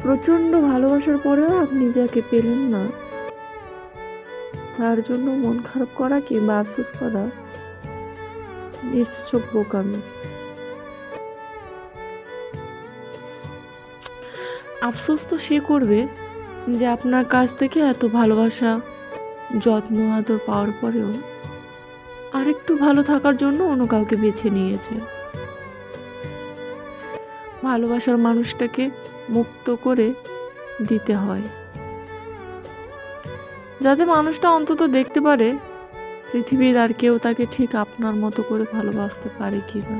প্রচণ্ড ভালোবাসার পরেও আপনি যাকে পেলেন না, তার জন্য মন খারাপ করা কিংবা আফসোস করা নিশ্চয় বোকামি। আফসোস তো সে করবে যে আপনার কাছ থেকে এত ভালোবাসা, যত্ন, আদর পাওয়ার পরেও আরেকটু ভালো থাকার জন্য অন্য কাউকে বেছে নিয়েছে। ভালোবাসার মানুষটাকে মুক্ত করে দিতে হয়, যাতে মানুষটা অন্তত দেখতে পারে পৃথিবীর আর কেউ তাকে ঠিক আপনার মতো করে ভালোবাসতে পারে কিনা,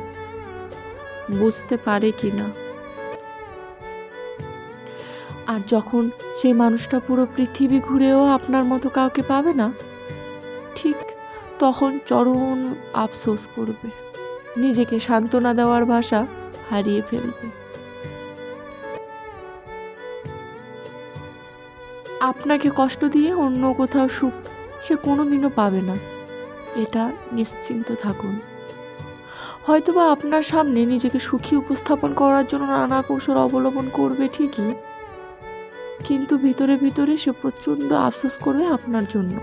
বুঝতে পারে কিনা। আর যখন সেই মানুষটা পুরো পৃথিবী ঘুরেও আপনার মতো কাউকে পাবে না, ঠিক তখন চরম আফসোস করবে, নিজেকে সান্ত্বনা দেওয়ার ভাষা হারিয়ে ফেলবে। আপনাকে কষ্ট দিয়ে অন্য কোথাও সুখ সে কোনোদিনও পাবে না, এটা নিশ্চিন্ত থাকুন। হয়তোবা আপনার সামনে নিজেকে সুখী উপস্থাপন করার জন্য নানা কৌশল অবলম্বন করবে ঠিকই, কিন্তু ভিতরে ভিতরে সে প্রচণ্ড আফসোস করবে আপনার জন্য।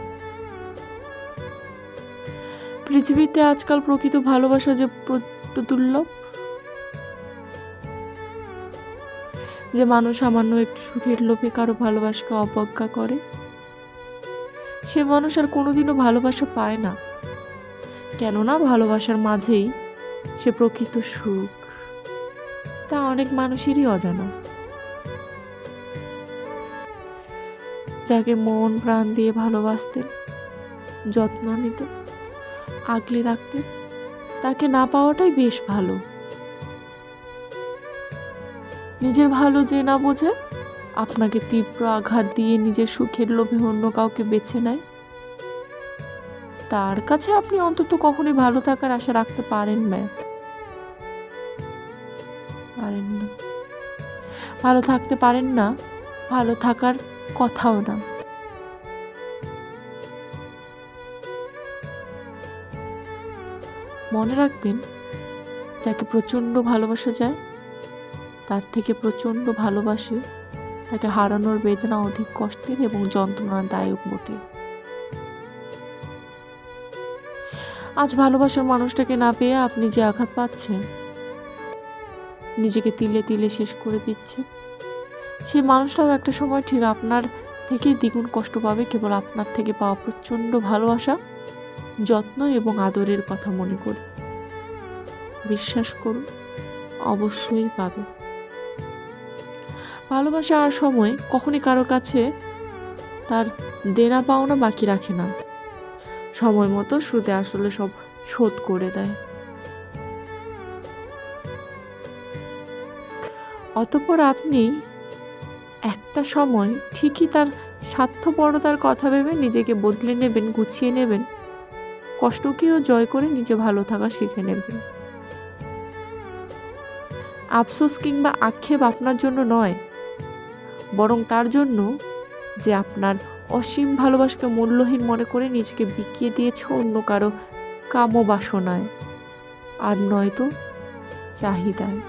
পৃথিবীতে আজকাল প্রকৃত ভালোবাসা যে দুর্লভ, যে মানুষ সামান্য একটু সুখের লোভে কারো ভালোবাসাকে অবজ্ঞা করে, সে মানুষ আর কোনোদিনও ভালোবাসা পায় না। কেননা ভালোবাসার মাঝেই সে প্রকৃত সুখ, তা অনেক মানুষেরই অজানা। যাকে মন প্রাণ দিয়ে ভালোবাসতেন, যত্ন নিতেন, আগলে রাখতেন, তাকে না পাওয়াটাই বেশ ভালো। নিজের ভালো যে না বোঝে, আপনাকে তীব্র আঘাত দিয়ে নিজের সুখের লোভে অন্য কাউকে বেছে নেয়, তার কাছে আপনি অন্তত কখনোই ভালো থাকার আশা রাখতে পারেন না। ভালো থাকতে পারেন না, ভালো থাকার কথাও না। মনে রাখবেন, যাকে প্রচণ্ড ভালোবাসা যায়, তার থেকে প্রচণ্ড ভালোবাসে তাকে হারানোর বেদনা অধিক কষ্টের এবং যন্ত্রণাদায়ক বটে। আজ ভালোবাসার মানুষটাকে না পেয়ে আপনি যে আঘাত পাচ্ছেন, নিজেকে তিলে তিলে শেষ করে দিচ্ছেন, সেই মানুষটাও একটা সময় ঠিক আপনার থেকে দ্বিগুণ কষ্ট পাবে কেবল আপনার থেকে পাওয়া প্রচণ্ড ভালোবাসা, যত্ন এবং আদরের কথা মনে করে। বিশ্বাস করুন, অবশ্যই পাবে। ভালোবাসা আর সময় কখনই কারো কাছে তার দেনা পাওনা বাকি রাখে না, সময় মতো সুদে আসলে সব শোধ করে দেয়। অতঃপর আপনি একটা সময় ঠিকই তার স্বার্থপরতার কথা ভেবে নিজেকে বদলে নেবেন, গুছিয়ে নেবেন, কষ্টকেও জয় করে নিজে ভালো থাকা শিখে নেবেন। আফসোস কিংবা আক্ষেপ আপনার জন্য নয়, বরং তার জন্য যে আপনার অসীম ভালোবাসাকে মূল্যহীন মনে করে নিজেকে বিকিয়ে দিয়েছে অন্য কারো কামবাসনায়, আর নয়তো চাহিদায়।